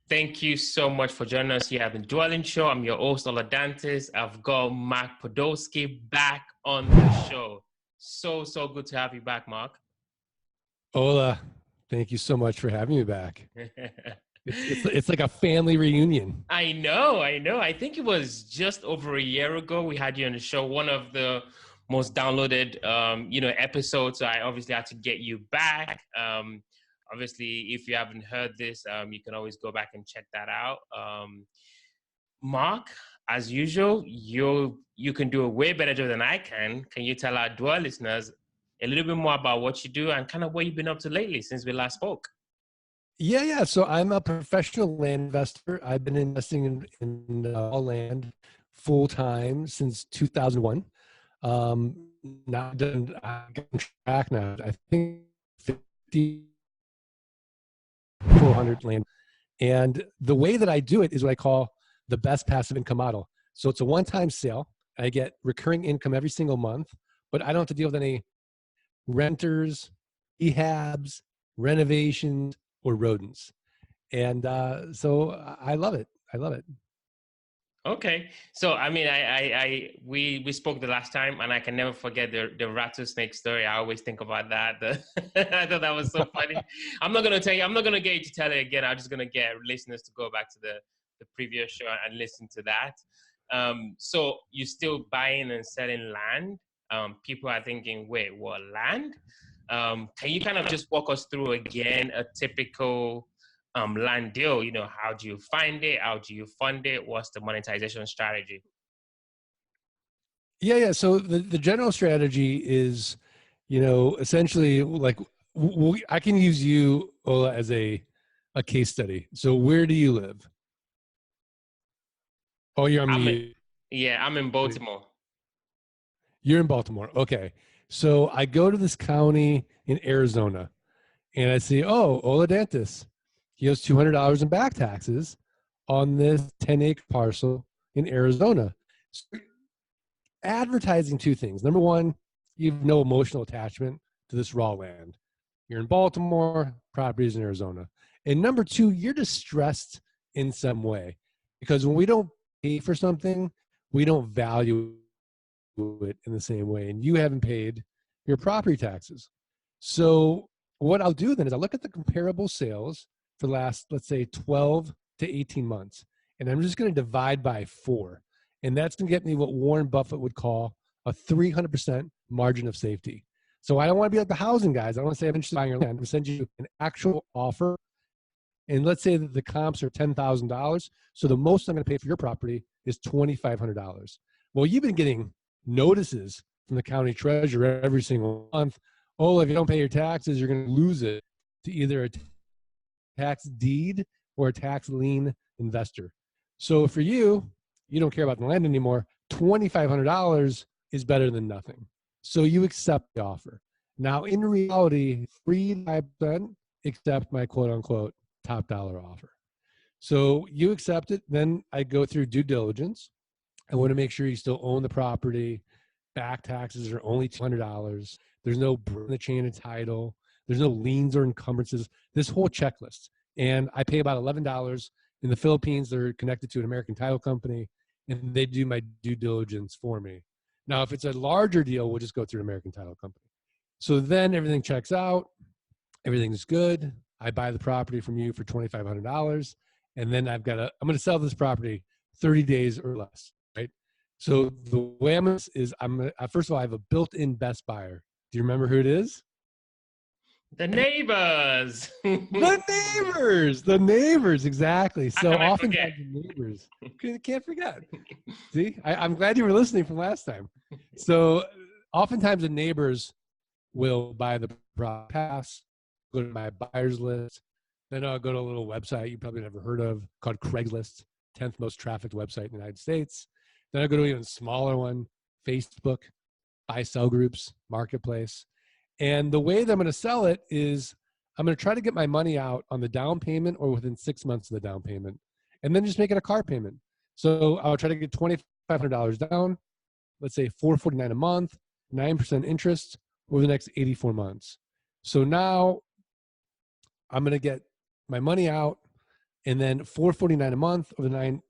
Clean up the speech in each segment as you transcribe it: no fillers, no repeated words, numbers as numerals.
Thank you so much for joining us here at the Dwelling Show. I'm your host, Oladantis. I've got Mark Podolsky back on the show. So good to have you back, Mark. Ola, thank you so much for having me back. It's like a family reunion. I know. I think it was just over a year ago we had you on the show. One of the most downloaded, episodes. So I obviously had to get you back. Obviously, if you haven't heard this, you can always go back and check that out. Mark, as usual, you can do a way better job than I can. Can you tell our Dwell listeners a little bit more about what you do and kind of what you've been up to lately since we last spoke? Yeah. So I'm a professional land investor. I've been investing in all land full time since 2001. Now I'm on track now. I think 400 land. And the way that I do it is what I call the best passive income model. So it's a one-time sale. I get recurring income every single month, but I don't have to deal with any renters, rehabs, renovations, or rodents. And so I love it. Okay. So, I mean, we spoke the last time and I can never forget the rattlesnake story. I always think about that. I thought that was so funny. I'm not going to get you to tell it again. I'm just going to get listeners to go back to the previous show and listen to that. So you're still buying and selling land. People are thinking, wait, what, land? Can you kind of just walk us through again a typical land deal? How do you find it? How do you fund it? What's the monetization strategy? Yeah. So the general strategy is, essentially like I can use you, Ola, as a case study. So where do you live? Oh, you're on mute. I'm in Baltimore. You're in Baltimore. Okay. So I go to this county in Arizona and I see, Oladantis, he owes $200 in back taxes on this 10-acre parcel in Arizona. So advertising two things. Number one, you have no emotional attachment to this raw land. You're in Baltimore, properties in Arizona. And number two, you're distressed in some way because when we don't pay for something, we don't value it in the same way. And you haven't paid your property taxes. So what I'll do then is I'll look at the comparable sales for the last, let's say 12 to 18 months. And I'm just going to divide by 4. And that's going to get me what Warren Buffett would call a 300% margin of safety. So I don't want to be like the housing guys. I don't want to say I'm interested in buying your land. I'm going to send you an actual offer. And let's say that the comps are $10,000. So the most I'm going to pay for your property is $2,500. Well, you've been getting notices from the county treasurer every single month. Oh, if you don't pay your taxes, you're going to lose it to either a tax deed or a tax lien investor. So for you, you don't care about the land anymore. $2,500 is better than nothing. So you accept the offer. Now, in reality, 3% accept my quote unquote top dollar offer. So you accept it. Then I go through due diligence. I want to make sure you still own the property. Back taxes are only $200. There's no break in the chain of title. There's no liens or encumbrances. This whole checklist. And I pay about $11. In the Philippines, they're connected to an American title company, and they do my due diligence for me. Now, if it's a larger deal, we'll just go through an American title company. So then everything checks out. Everything's good. I buy the property from you for $2,500. And then I'm going to sell this property 30 days or less, right? So the way first of all, I have a built-in best buyer. Do you remember who it is? The neighbors. The neighbors, exactly. So oftentimes the neighbors, can't forget. See, I'm glad you were listening from last time. So oftentimes the neighbors will buy the pass, go to my buyer's list. Then I'll go to a little website you probably never heard of called Craigslist, 10th most trafficked website in the United States. Then I'll go to an even smaller one, Facebook, buy-sell groups, marketplace. And the way that I'm going to sell it is I'm going to try to get my money out on the down payment or within 6 months of the down payment, and then just make it a car payment. So I'll try to get $2,500 down, let's say $449 a month, 9% interest over the next 84 months. So now I'm going to get my money out and then $449 a month over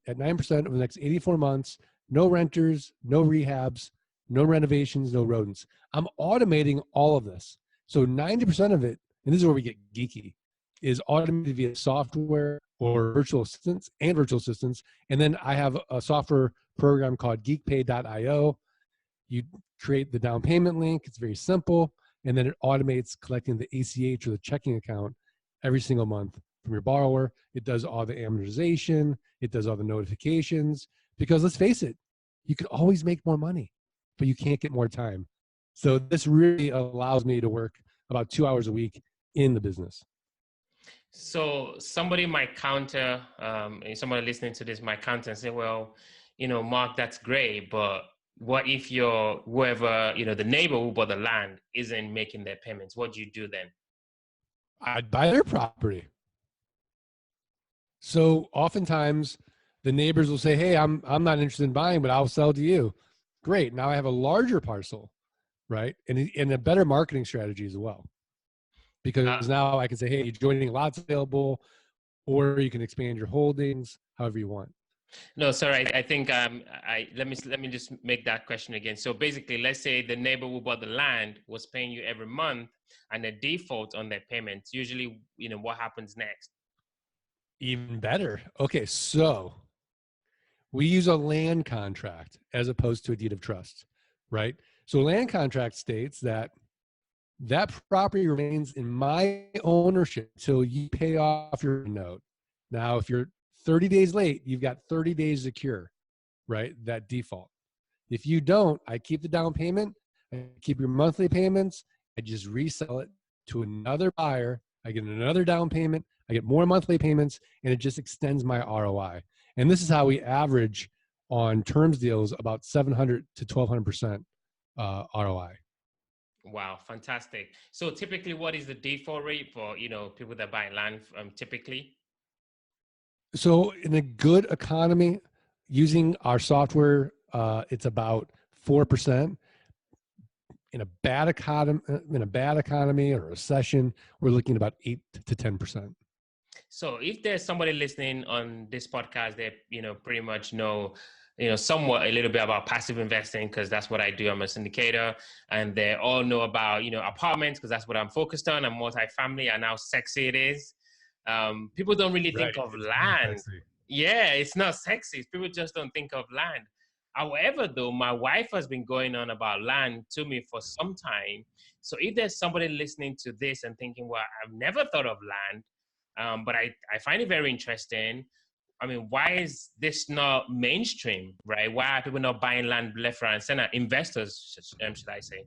at 9% over the next 84 months. No renters, no rehabs, no renovations, no rodents. I'm automating all of this. So 90% of it, and this is where we get geeky, is automated via software or virtual assistants and virtual assistants. And then I have a software program called geekpay.io. You create the down payment link. It's very simple. And then it automates collecting the ACH or the checking account every single month from your borrower. It does all the amortization. It does all the notifications. Because let's face it, you can always make more money, but you can't get more time. So this really allows me to work about 2 hours a week in the business. So somebody might counter, somebody listening to this might counter and say, well, Mark, that's great, but what if whoever, the neighbor who bought the land isn't making their payments? What do you do then? I'd buy their property. So oftentimes the neighbors will say, hey, I'm not interested in buying, but I'll sell to you. Great. Now I have a larger parcel, right? And a better marketing strategy as well. Because now I can say, hey, you're joining lots available, or you can expand your holdings however you want. No, sorry. I think let me just make that question again. So basically, let's say the neighbor who bought the land was paying you every month and they default on their payments. Usually, what happens next? Even better. Okay, so we use a land contract as opposed to a deed of trust, right? So a land contract states that property remains in my ownership until you pay off your note. Now, if you're 30 days late, you've got 30 days to cure, right? That default. If you don't, I keep the down payment, I keep your monthly payments, I just resell it to another buyer, I get another down payment, I get more monthly payments, and it just extends my ROI. And this is how we average on terms deals about 700 to 1200% ROI. Wow, fantastic. So typically, what is the default rate for people that buy land typically? So in a good economy, using our software, it's about 4%. In a bad economy or a recession, we're looking at about 8 to 10%. So if there's somebody listening on this podcast that pretty much know somewhat a little bit about passive investing, because that's what I do. I'm a syndicator, and they all know about apartments, because that's what I'm focused on, and multifamily, and how sexy it is. People don't really think of land. Yeah, it's not sexy. People just don't think of land. However, though, my wife has been going on about land to me for some time. So if there's somebody listening to this and thinking, well, I've never thought of land, but I find it very interesting. I mean, why is this not mainstream, right? Why are people not buying land left, right, and center? Investors, should I say?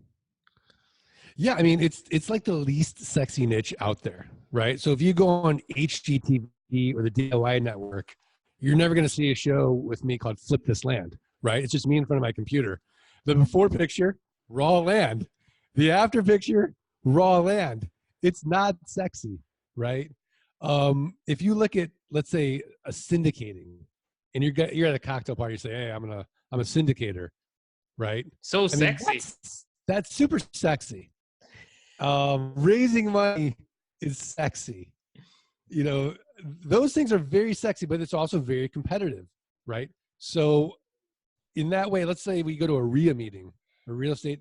Yeah, I mean, it's like the least sexy niche out there, right? So if you go on HGTV or the DIY network, you're never going to see a show with me called Flip This Land, right? It's just me in front of my computer. The before picture, raw land. The after picture, raw land. It's not sexy, right? If you look at, let's say, a syndicating, and you're at a cocktail party, you say, hey, I'm a syndicator, right? So sexy. That's super sexy. Raising money is sexy. Those things are very sexy, but it's also very competitive, right? So in that way, let's say we go to a RIA meeting, a Real Estate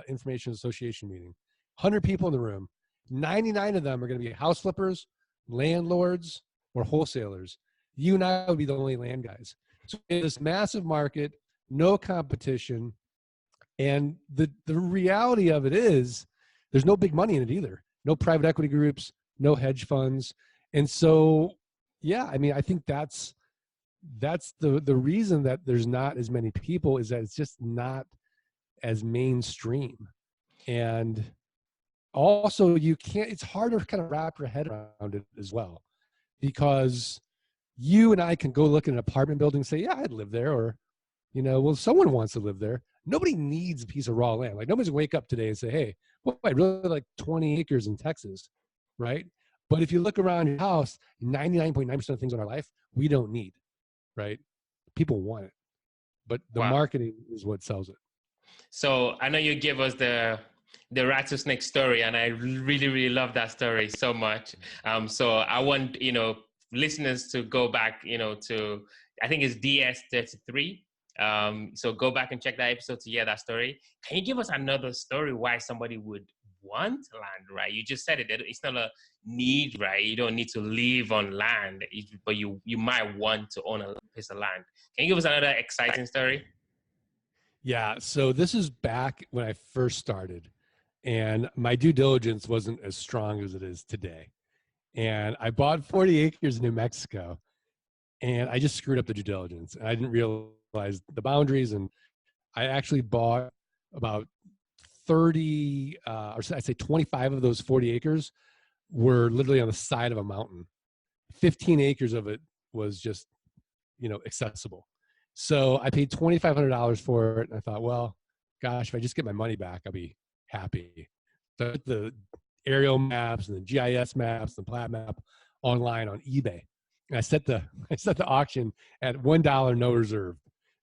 Information Association meeting, 100 people in the room, 99 of them are going to be house flippers, landlords, or wholesalers. You and I would be the only land guys. So this massive market, no competition. And the reality of it is there's no big money in it either. No private equity groups, no hedge funds. And so, yeah, I mean, I think that's the reason that there's not as many people, is that it's just not as mainstream. And also it's hard to kind of wrap your head around it as well, because you and I can go look at an apartment building and say, yeah, I'd live there. Or, well, someone wants to live there. Nobody needs a piece of raw land. Like, nobody's gonna wake up today and say, hey, well, I really like 20 acres in Texas, right? But if you look around your house, 99.9% of things in our life, we don't need, right? People want it, but the marketing is what sells it. So I know you gave us the rattlesnake story, and I really, really love that story so much. So I want, listeners to go back, to, I think it's DS33. So go back and check that episode to hear that story. Can you give us another story why somebody would want land, right? You just said it. It's not a need, right? You don't need to live on land, but you might want to own a piece of land. Can you give us another exciting story? Yeah. So this is back when I first started, and my due diligence wasn't as strong as it is today. And I bought 40 acres in New Mexico, and I just screwed up the due diligence. And I didn't realize the boundaries, and I actually bought about 30, or I'd say 25 of those 40 acres were literally on the side of a mountain. 15 acres of it was just, accessible. So I paid $2,500 for it. And I thought, well, gosh, if I just get my money back, I'll be happy. So the aerial maps and the GIS maps, the plat map online on eBay. And I set the auction at $1 no reserve.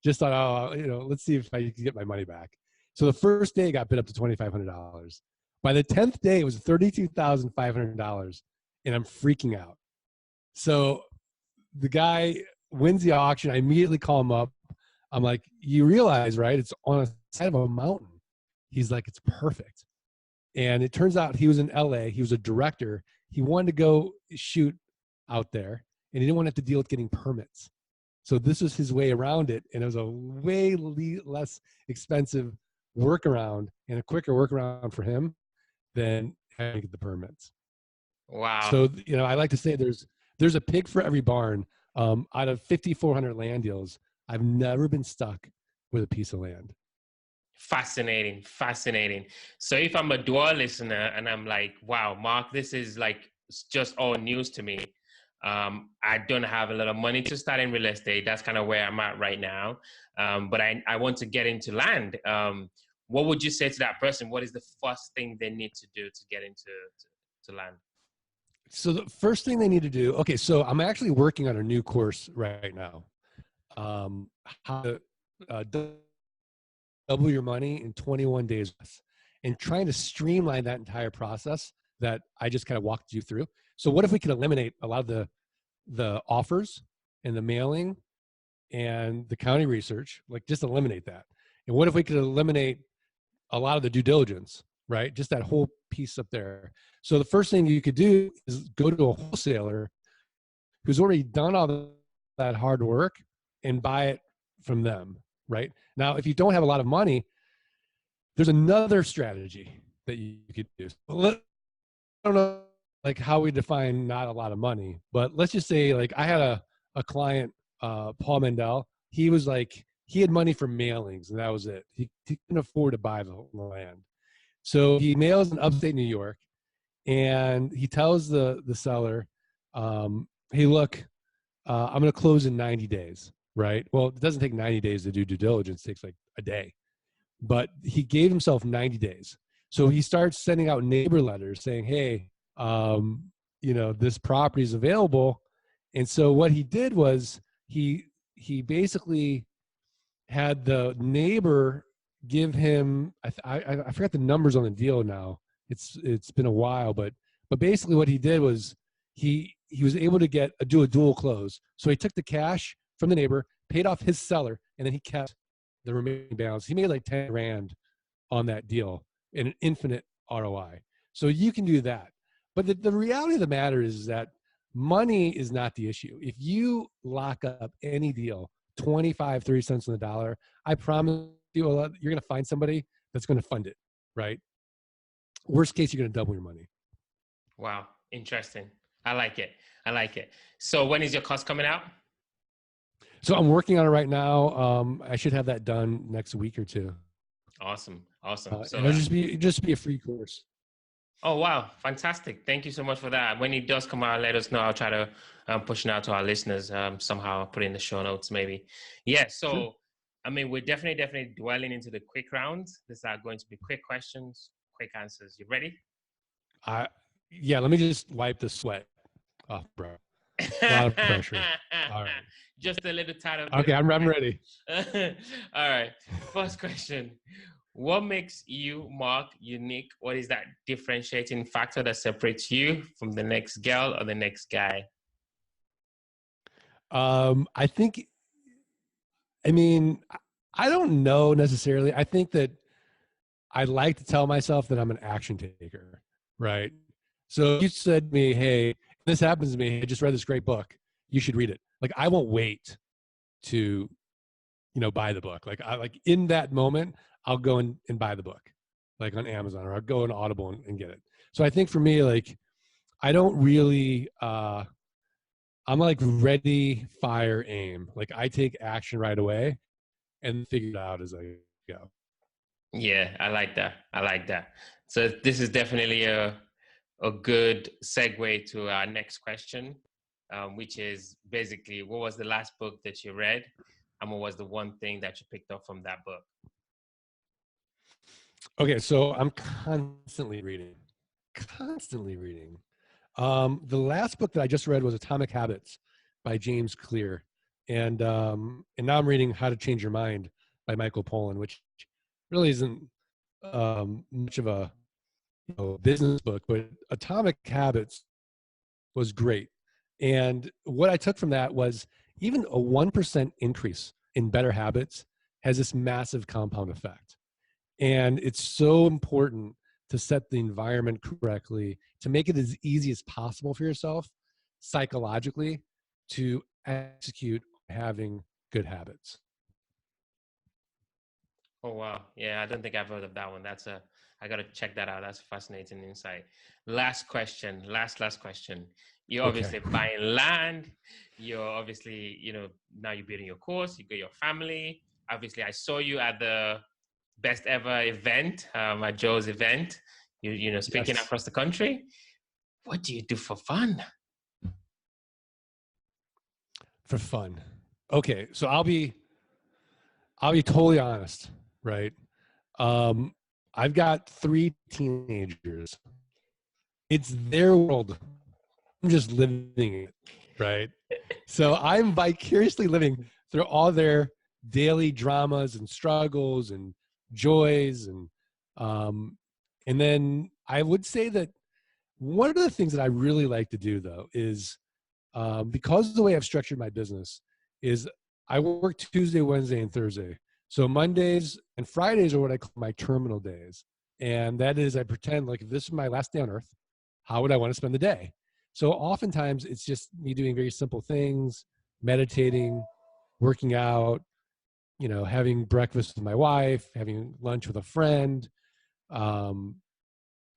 Just thought, let's see if I can get my money back. So the first day got bid up to $2,500. By the 10th day, it was $32,500, and I'm freaking out. So the guy wins the auction. I immediately call him up. I'm like, you realize, right? It's on the side of a mountain. He's like, it's perfect. And it turns out he was in LA. He was a director. He wanted to go shoot out there, and he didn't want to have to deal with getting permits. So this was his way around it, and it was a way less expensive workaround and a quicker workaround for him than having to get the permits. Wow. So, I like to say there's a pig for every barn. Out of 5,400 land deals, I've never been stuck with a piece of land. Fascinating. So if I'm a dual listener and I'm like, wow, Mark, this is like just all news to me. I don't have a lot of money to start in real estate. That's kind of where I'm at right now. But I want to get into land. What would you say to that person? What is the first thing they need to do to get into to land? So the first thing they need to do, okay, so I'm actually working on a new course right now. How to double your money in 21 days, and trying to streamline that entire process that I just kind of walked you through. So what if we could eliminate a lot of the offers and the mailing and the county research, like just eliminate that? And what if we could eliminate a lot of the due diligence, right? Just that whole piece up there. So the first thing you could do is go to a wholesaler who's already done all that hard work and buy it from them, right? Now, if you don't have a lot of money, there's another strategy that you could use. I don't know like how we define not a lot of money, but let's just say like I had a client, Paul Mendel. He was like, he had money for mailings and that was it. He couldn't afford to buy the land. So he mails in upstate New York and he tells the seller, hey, look, I'm going to close in 90 days, right? Well, it doesn't take 90 days to do due diligence. It takes like a day. But he gave himself 90 days. So he starts sending out neighbor letters saying, hey, this property is available. And so what he did was he basically had the neighbor give him, I forgot the numbers on the deal now. It's been a while, but basically what he did was he was able to do a dual close. So he took the cash from the neighbor, paid off his seller, and then he kept the remaining balance. He made like 10 grand on that deal in an infinite ROI. So you can do that. But the reality of the matter is that money is not the issue. If you lock up any deal, 25, 30 cents on the dollar, I promise you you're going to find somebody that's going to fund it, right? Worst case, you're going to double your money. Wow. Interesting. I like it. So when is your course coming out? So I'm working on it right now. I should have that done next week or two. Awesome. So it'll just be a free course. Oh, wow. Fantastic. Thank you so much for that. When it does come out, let us know. I'll try to push it out to our listeners somehow, put it in the show notes maybe. Yeah. So, sure. I mean, we're definitely dwelling into the quick rounds. These are going to be quick questions, quick answers. You ready? Yeah, let me just wipe the sweat off, bro. A lot of pressure. All right. Just a little tired. Okay, I'm ready. All right. First question. What makes you, Mark, unique? What is that differentiating factor that separates you from the next girl or the next guy? I think, I mean, I don't know necessarily. I think that I like to tell myself that I'm an action taker, right? So if you said to me, hey, this happens to me, I just read this great book, you should read it. Like, I won't wait to, buy the book. Like, I like in that moment, I'll go and buy the book, like on Amazon, or I'll go on Audible and get it. So I think for me, like, I don't really, I'm like ready, fire, aim. Like, I take action right away and figure it out as I go. Yeah, I like that. I like that. So this is definitely a good segue to our next question, which is basically, what was the last book that you read, and what was the one thing that you picked up from that book? Okay, so I'm constantly reading. Constantly reading. The last book that I just read was Atomic Habits by James Clear, and now I'm reading How to Change Your Mind by Michael Pollan, which really isn't much of a business book, but Atomic Habits was great. And what I took from that was even a 1% increase in better habits has this massive compound effect. And it's so important to set the environment correctly, to make it as easy as possible for yourself psychologically to execute having good habits. Oh wow, yeah, I don't think I've heard of that one. I gotta check that out. That's a fascinating insight. Last question, last question. You're Okay. obviously buying land. You're obviously, now you're building your course. You got your family. Obviously, I saw you at the best ever event, at Joe's event. Speaking Yes. across the country. What do you do for fun? For fun. Okay. So I'll be totally honest, right? Um, I've got 3 teenagers. It's their world. I'm just living it, right? So I'm vicariously living through all their daily dramas and struggles and joys, um, and then I would say that one of the things that I really like to do though is because of the way I've structured my business is I work Tuesday, Wednesday, and Thursday. So Mondays and Fridays are what I call my terminal days. And that is, I pretend like if this is my last day on earth, how would I want to spend the day? So oftentimes it's just me doing very simple things, meditating, working out, having breakfast with my wife, having lunch with a friend, um,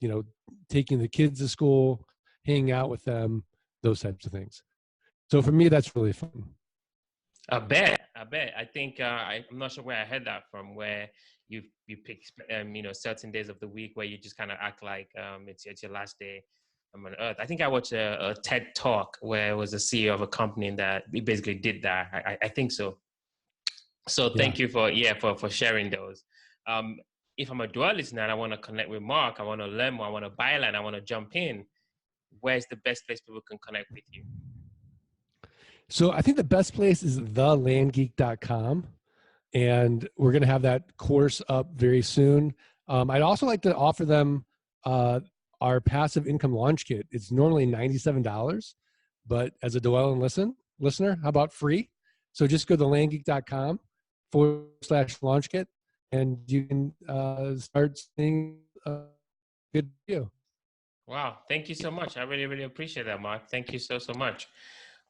you know, taking the kids to school, hanging out with them, those types of things. So for me, that's really fun. I bet. I bet. I think I'm not sure where I heard that from. Where you pick certain days of the week where you just kind of act like it's your last day on Earth. I think I watched a TED talk where it was the CEO of a company that he basically did that. I think so. So Yeah. thank you for sharing those. Um, if I'm a dual listener and I want to connect with Mark, I want to learn more, I want to buy land, I want to jump in. Where's the best place people can connect with you? So I think the best place is thelandgeek.com. And we're going to have that course up very soon. I'd also like to offer them our passive income launch kit. It's normally $97, but as a Dwell and listener, how about free? So just go to landgeek.com/launch kit and you can start seeing a good view. Wow, thank you so much. I really, really appreciate that, Mark. Thank you so much.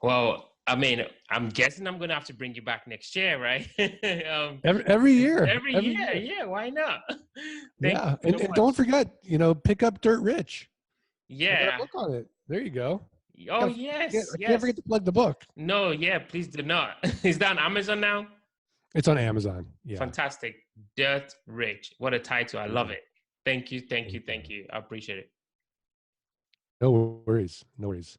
Well, I mean, I'm guessing I'm gonna have to bring you back next year, right? Every year, every every year, year. yeah, why not? Thank Yeah. you so And much. don't forget, pick up Dirt Rich. I got a Yeah. book on it. There you go. Oh, I yes, can't yes. forget to plug the book. No, yeah, please do not. Is that on Amazon now? It's on Amazon. Yeah. Fantastic. Dirt Rich. What a title. I love Mhm. it. Thank you, thank you, Thank you. thank you. I appreciate it. No worries. No worries.